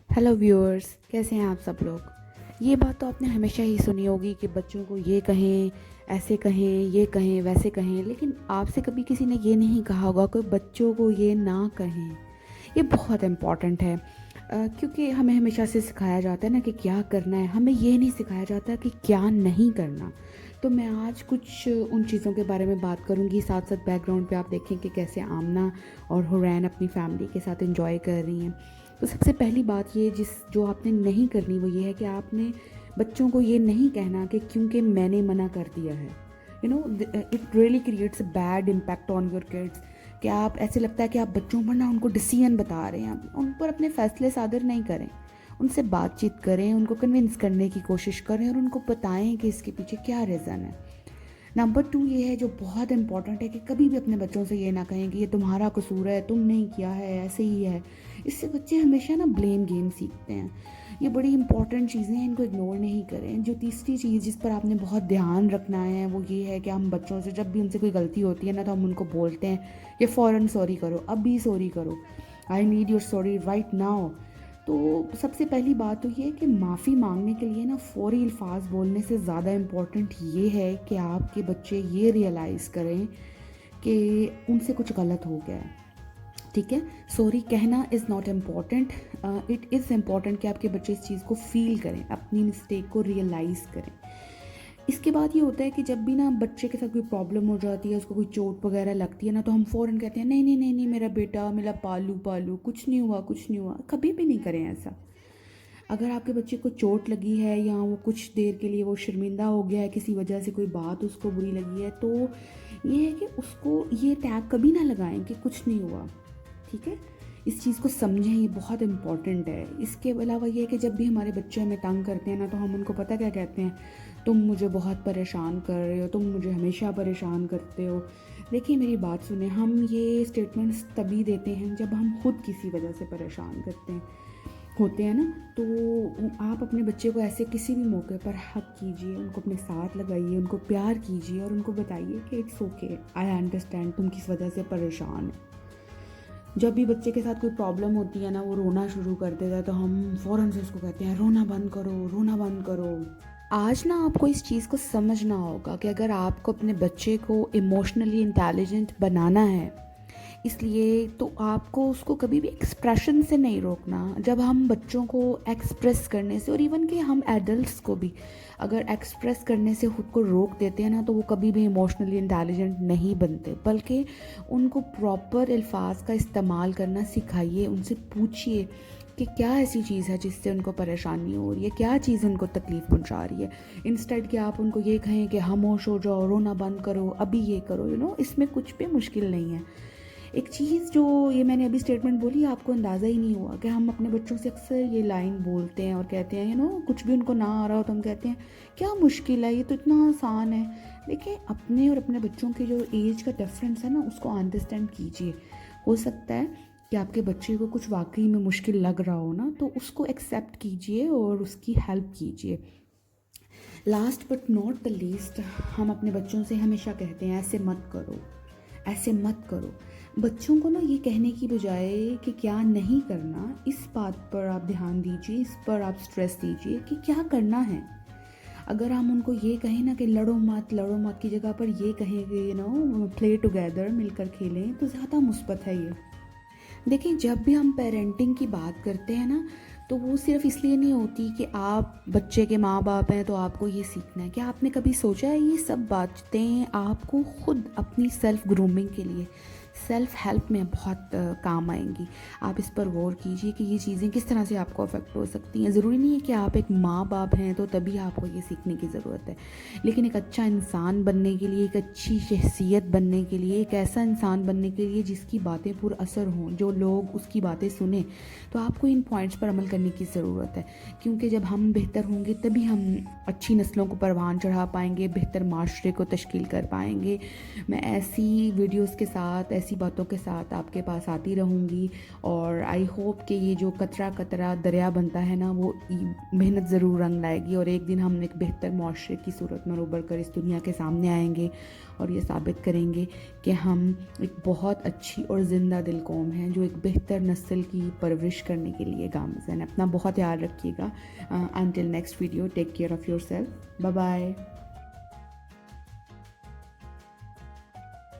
Hello viewers, कैसे हैं आप सब लोग। ये बात तो आपने हमेशा ही सुनी होगी कि बच्चों को ये कहें, ऐसे कहें, ये कहें, वैसे कहें, लेकिन आपसे कभी किसी ने ये नहीं कहा होगा कि बच्चों को ये ना कहें। ये बहुत इम्पॉर्टेंट है क्योंकि हमें हमेशा से सिखाया जाता है ना कि क्या करना है, हमें ये नहीं सिखाया जाता कि क्या नहीं करना। तो मैं आज कुछ उन चीज़ों के बारे में बात करूँगी। साथ साथ बैकग्राउंड पे आप देखें कि कैसे आमना और हुरैन अपनी फैमिली के साथ एंजॉय कर रही हैं। तो सबसे पहली बात ये जो आपने नहीं करनी वो ये है कि आपने बच्चों को ये नहीं कहना कि क्योंकि मैंने मना कर दिया है। It really creates a bad impact on your kids. कि आप ऐसे लगता है कि आप बच्चों पर ना उनको डिसीजन बता रहे हैं, उन पर अपने फैसले सादर नहीं करें। उनसे बातचीत करें, उनको कन्विंस करने की कोशिश करें और उनको बताएं कि इसके पीछे क्या रीज़न है। नंबर 2 ये है जो बहुत इंपॉर्टेंट है कि कभी भी अपने बच्चों से ये ना कहें कि ये तुम्हारा कसूर है, तुम नहीं किया है, ऐसे ही है। इससे बच्चे हमेशा ना ब्लेम गेम सीखते हैं। ये बड़ी इंपॉर्टेंट चीज़ें हैं, इनको इग्नोर नहीं करें। जो तीसरी चीज़ जिस पर आपने बहुत ध्यान रखना है वो ये है कि हम बच्चों से जब भी उनसे कोई गलती होती है ना तो हम उनको बोलते हैं कि फ़ौरन सॉरी करो, अभी सॉरी करो, I need your sorry right now. तो सबसे पहली बात तो ये है कि माफ़ी मांगने के लिए ना फ़ौरी अल्फाज बोलने से ज़्यादा इम्पॉर्टेंट ये है कि आपके बच्चे ये रियलाइज़ करें कि उनसे कुछ गलत हो गया है। ठीक है, सॉरी कहना is not important, it is important कि आपके बच्चे इस चीज़ को फील करें, अपनी मिस्टेक को रियलाइज़ करें। इसके बाद ये होता है कि जब भी ना बच्चे के साथ कोई प्रॉब्लम हो जाती है, उसको कोई चोट वगैरह लगती है ना, तो हम फ़ौरन कहते हैं नहीं नहीं नहीं नहीं, मेरा बेटा, मेरा पालू पालू, कुछ नहीं हुआ, कुछ नहीं हुआ। कभी भी नहीं करें ऐसा। अगर आपके बच्चे को चोट लगी है या वो कुछ देर के लिए वो शर्मिंदा हो गया है, किसी वजह से कोई बात उसको बुरी लगी है, तो ये है कि उसको ये टैग कभी ना लगाएं कि कुछ नहीं हुआ। ठीक है, इस चीज़ को समझें, ये बहुत इम्पॉर्टेंट है। इसके अलावा ये है कि जब भी हमारे बच्चे हमें तंग करते हैं ना तो हम उनको पता क्या कहते हैं, तुम मुझे बहुत परेशान कर रहे हो, तुम मुझे हमेशा परेशान करते हो। देखिए मेरी बात सुने, हम ये स्टेटमेंट्स तभी देते हैं जब हम खुद किसी वजह से परेशान करते हैं होते हैं ना। तो आप अपने बच्चे को ऐसे किसी भी मौके पर हक कीजिए, उनको अपने साथ लगाइए, उनको प्यार कीजिए और उनको बताइए कि इट्स ओके, आई अंडरस्टैंड तुम किस वजह से परेशान है। जब भी बच्चे के साथ कोई प्रॉब्लम होती है ना, वो रोना शुरू कर देता है, तो हम फ़ौरन से उसको कहते हैं रोना बंद करो, रोना बंद करो। आज ना आपको इस चीज़ को समझना होगा कि अगर आपको अपने बच्चे को इमोशनली इंटेलिजेंट बनाना है, इसलिए तो आपको उसको कभी भी एक्सप्रेशन से नहीं रोकना। जब हम बच्चों को एक्सप्रेस करने से, और इवन कि हम एडल्ट्स को भी अगर एक्सप्रेस करने से खुद को रोक देते हैं ना, तो वो कभी भी इमोशनली इंटेलिजेंट नहीं बनते। बल्कि उनको प्रॉपर अल्फाज का इस्तेमाल करना सिखाइए, उनसे पूछिए कि क्या ऐसी चीज़ है जिससे उनको परेशानी हो रही है, क्या चीज़ उनको तकलीफ़ पहुंचा रही है। इंस्टेड कि आप उनको ये कहें कि खामोश हो जाओ, रोना बंद करो, अभी ये करो, इसमें कुछ भी मुश्किल नहीं है। एक चीज़ जो ये मैंने अभी स्टेटमेंट बोली, आपको अंदाज़ा ही नहीं हुआ कि हम अपने बच्चों से अक्सर ये लाइन बोलते हैं और कहते हैं कुछ भी उनको ना आ रहा हो तो हम कहते हैं क्या मुश्किल है, ये तो इतना आसान है। देखिए, अपने और अपने बच्चों के जो एज का डिफरेंस है ना, उसको अंडरस्टैंड कीजिए। हो सकता है कि आपके बच्चे को कुछ वाकई में मुश्किल लग रहा हो ना, तो उसको एक्सेप्ट कीजिए और उसकी हेल्प कीजिए। Last but not the least, हम अपने बच्चों से हमेशा कहते हैं ऐसे मत करो, ऐसे मत करो। बच्चों को ना ये कहने की बजाय कि क्या नहीं करना, इस बात पर आप ध्यान दीजिए, इस पर आप स्ट्रेस दीजिए कि क्या करना है। अगर हम उनको ये कहें ना कि लड़ो मत की जगह पर ये कहें कि प्ले टुगेदर, मिलकर खेलें, तो ज़्यादा मुस्बत है ये। देखिए, जब भी हम पेरेंटिंग की बात करते हैं ना, तो वो सिर्फ इसलिए नहीं होती कि आप बच्चे के माँ बाप हैं तो आपको ये सीखना है। क्या आपने कभी सोचा है ये सब बातें आपको खुद अपनी सेल्फ ग्रूमिंग के लिए, सेल्फ हेल्प में बहुत काम आएंगी। आप इस पर गौर कीजिए कि ये चीज़ें किस तरह से आपको अफेक्ट हो सकती हैं। ज़रूरी नहीं है कि आप एक माँ बाप हैं तो तभी आपको ये सीखने की ज़रूरत है, लेकिन एक अच्छा इंसान बनने के लिए, एक अच्छी शख्सियत बनने के लिए, एक ऐसा इंसान बनने के लिए जिसकी बातें पुरअसर हों, जो लोग उसकी बातें सुने, तो आपको इन पॉइंट्स पर अमल करने की ज़रूरत है। क्योंकि जब हम बेहतर होंगे तभी हम अच्छी नस्लों को परवान चढ़ा पाएंगे, बेहतर माशरे को तश्कील कर पाएंगे। मैं ऐसी वीडियोस के साथ, ऐसी ऐसी बातों के साथ आपके पास आती रहूँगी। और आई होप कि ये जो कतरा कतरा दरिया बनता है ना, वो मेहनत ज़रूर रंग लाएगी और एक दिन हम एक बेहतर माशरे की सूरत में उभर कर इस दुनिया के सामने आएंगे और ये साबित करेंगे कि हम एक बहुत अच्छी और ज़िंदा दिल कौम हैं जो एक बेहतर नस्ल की परवरिश करने के लिए गामज़न है। अपना बहुत ख्याल रखिएगा। Until next video, take care of yourself. Bye bye.